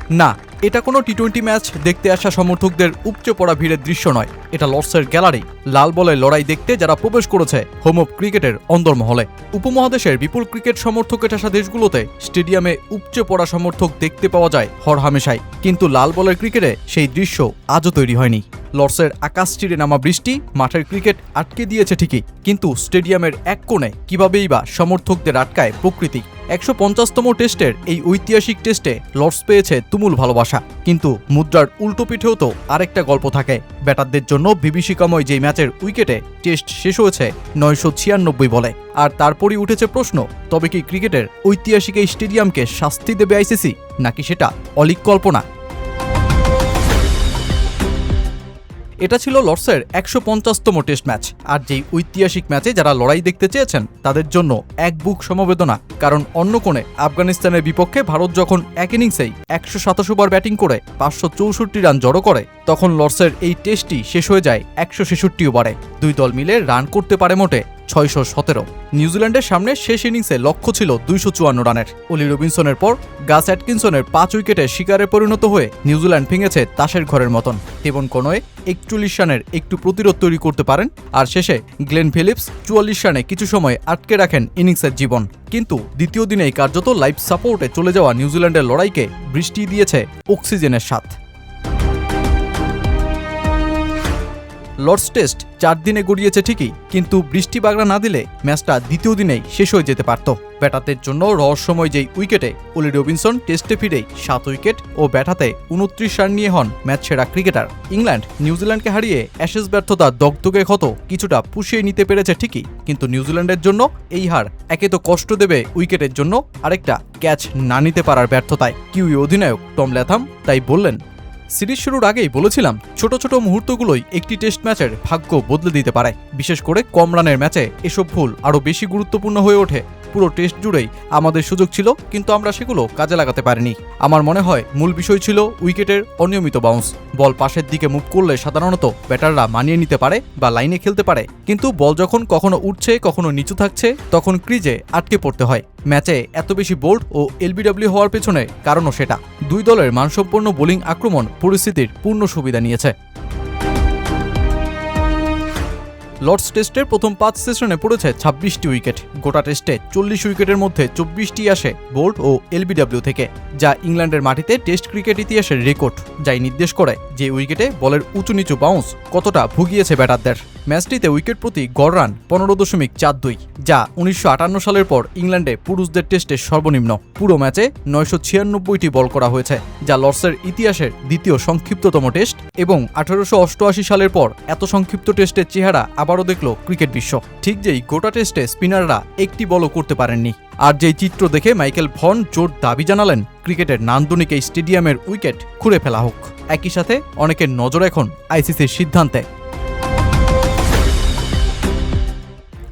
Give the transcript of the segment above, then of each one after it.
না, এটা কোনো টি-20 ম্যাচ দেখতে আসা সমর্থকদের উপচে পড়া ভিড়ের দৃশ্য নয়। এটা লর্ডসের গ্যালারি, লাল বলের লড়াই দেখতে যারা প্রবেশ করেছে হোম অফ ক্রিকেটের অন্দরমহলে। উপমহাদেশের বিপুল ক্রিকেট সমর্থকের আসা দেশগুলোতে স্টেডিয়ামে উপচে পড়া সমর্থক দেখতে পাওয়া যায় হরহামেশাই, কিন্তু লাল বলের ক্রিকেটে সেই দৃশ্য আজও তৈরি হয়নি। লর্ডসের আকাশ চিরে নামা বৃষ্টি মাঠের ক্রিকেট আটকে দিয়েছে ঠিকই, কিন্তু স্টেডিয়ামের এক কোণে কিভাবেই বা সমর্থকদের আটকায় প্রকৃতি। ১৫০তম টেস্টের এই ঐতিহাসিক টেস্টে লর্ডস পেয়েছে তুমুল ভালোবাসা, কিন্তু মুদ্রার উল্টো পিঠেও তো আরেকটা গল্প থাকে। ব্যাটারদের জন্য বিভীষিকাময় যেই ম্যাচের উইকেটে টেস্ট শেষ হয়েছে ৯৯৬ বলে, আর তারপরই উঠেছে প্রশ্ন, তবে কি ক্রিকেটের ঐতিহাসিক এই স্টেডিয়ামকে শাস্তি দেবে আইসিসি, নাকি সেটা অলীক কল্পনা? এটা ছিল লর্ডসের ১৫০তম টেস্ট ম্যাচ, আর যেই ঐতিহাসিক ম্যাচে যারা লড়াই দেখতে চেয়েছেন তাদের জন্য এক বুক সমবেদনা। কারণ অন্য কোণে আফগানিস্তানের বিপক্ষে ভারত যখন এক ইনিংসেই ১৮৭ বার ব্যাটিং করে ৫৬৪ রান জড়ো করে, তখন লর্ডসের এই টেস্টটি শেষ হয়ে যায় ১৬৬ ওভারে। দুই দল মিলে রান করতে পারে মোটে ৬১৭। নিউজিল্যান্ডের সামনে শেষ ইনিংসে লক্ষ্য ছিল ২৫৪ রানের। অলি রবিনসনের পর গাস অ্যাটকিনসনের ৫ উইকেটে শিকারে পরিণত হয়ে নিউজিল্যান্ড ভেঙেছে তাসের ঘরের মতন। টেবন কনওয়ে ৪১ রানের একটু প্রতিরোধ তৈরি করতে পারেন, আর শেষে গ্লেন ফিলিপস ৪৪ রানে কিছু সময় আটকে রাখেন ইনিংসের জীবন। কিন্তু দ্বিতীয় দিনেই কার্যত লাইভ সাপোর্টে চলে যাওয়া নিউজিল্যান্ডের লড়াইকে বৃষ্টি দিয়েছে অক্সিজেনের স্বাদ। লর্ডস টেস্ট ৪ দিনে গড়িয়েছে ঠিকই, কিন্তু বৃষ্টি বাগড়া না দিলে ম্যাচটা দ্বিতীয় দিনেই শেষ হয়ে যেতে পারত। ব্যাটারদের জন্য রহস্যময় যেই উইকেটে অলি রবিনসন টেস্টে ফিরেই ৭ উইকেট ও ব্যাটাতে ২৯ রান নিয়ে হন ম্যাচ সেরা ক্রিকেটার। ইংল্যান্ড নিউজিল্যান্ডকে হারিয়ে অ্যাশেজ ব্যর্থতা দগদগে ক্ষত কিছুটা পুষিয়ে নিতে পেরেছে ঠিকই, কিন্তু নিউজিল্যান্ডের জন্য এই হার একে তো কষ্ট দেবে উইকেটের জন্য, আরেকটা ক্যাচ না নিতে পারার ব্যর্থতায়। কিউই অধিনায়ক টম ল্যাথাম তাই বললেন, সিরিজ শুরুর আগেই বলেছিলাম ছোট ছোট মুহূর্তগুলোই একটি টেস্ট ম্যাচের ভাগ্য বদলে দিতে পারে। বিশেষ করে কম রানের ম্যাচে এসব ভুল আরও বেশি গুরুত্বপূর্ণ হয়ে ওঠে। পুরো টেস্ট জুড়েই আমাদের সুযোগ ছিল, কিন্তু আমরা সেগুলো কাজে লাগাতে পারিনি। আমার মনে হয় মূল বিষয় ছিল উইকেটের অনিয়মিত বাউন্স। বল পাশের দিকে মুভ করলে সাধারণত ব্যাটাররা মানিয়ে নিতে পারে বা লাইনে খেলতে পারে, কিন্তু বল যখন কখনো উঠছে কখনো নিচু থাকছে, তখন ক্রিজে আটকে পড়তে হয়। ম্যাচে এত বেশি বোল্ড ও এলবিডব্লিউ হওয়ার পেছনে কারণও সেটা। দুই দলের মানসম্পন্ন বোলিং আক্রমণ পরিস্থিতির পূর্ণ সুবিধা নিয়েছে। লর্ডস টেস্টের প্রথম ৫ সেশনে পড়েছে ২৬টি উইকেট। গোটা টেস্টে ৪০ উইকেটের মধ্যে ২৪টি আসে বোল্ড ও এলবিডব্লিউ থেকে, যা ইংল্যান্ডের মাটিতে টেস্ট ক্রিকেট ইতিহাসের রেকর্ড, যাই নির্দেশ করে যে উইকেটে বলের উঁচু নিচু বাউন্স কতটা ভুগিয়েছে ব্যাটারদের। ম্যাচটিতে উইকেট প্রতি গড় রান ১৫.৪২, যা ১৯৫৮ সালের পর ইংল্যান্ডে পুরুষদের টেস্টে সর্বনিম্ন। পুরো ম্যাচে ৯৯৬টি বল করা হয়েছে, যা লর্ডসের ইতিহাসের দ্বিতীয় সংক্ষিপ্ততম টেস্ট, এবং ১৮৮৮ সালের পর এত সংক্ষিপ্ত টেস্টের চেহারা আবারও দেখল ক্রিকেট বিশ্ব। ঠিক যেই গোটা টেস্টে স্পিনাররা একটি বলও করতে পারেননি। আর যেই চিত্র দেখে মাইকেল ভন জোর দাবি জানালেন ক্রিকেটের নান্দনিক এই স্টেডিয়ামের উইকেট খুঁড়ে ফেলা হোক। একই সাথে অনেকের নজর এখন আইসিসির সিদ্ধান্তে।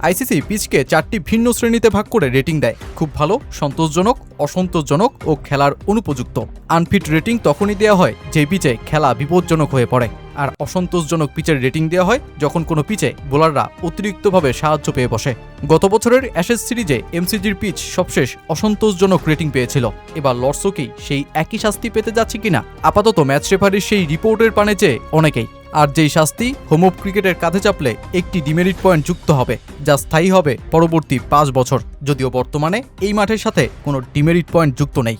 আইসিসি পিচকে ৪টি ভিন্ন শ্রেণীতে ভাগ করে রেটিং দেয়: খুব ভালো, সন্তোষজনক, অসন্তোষজনক ও খেলার অনুপযুক্ত। আনফিট রেটিং তখনই দেওয়া হয় যে পিচে খেলা বিপজ্জনক হয়ে পড়ে, আর অসন্তোষজনক পিচের রেটিং দেওয়া হয় যখন কোনো পিচে বোলাররা অতিরিক্তভাবে সাহায্য পেয়ে বসে। গত বছরের অ্যাশেজ সিরিজে এমসিজির পিচ সবশেষ অসন্তোষজনক রেটিং পেয়েছিল। এবার লর্ডসও কি সেই একই শাস্তি পেতে যাচ্ছে কিনা, আপাতত ম্যাচ রেফারির সেই রিপোর্টের পানে চেয়ে অনেকেই। আর যেই শাস্তি হোম অফ ক্রিকেটের কাঁধে চাপলে একটি ডিমেরিট পয়েন্ট যুক্ত হবে, যা স্থায়ী হবে পরবর্তী ৫ বছর, যদিও বর্তমানে এই মাঠের সাথে কোনো ডিমেরিট পয়েন্ট যুক্ত নেই।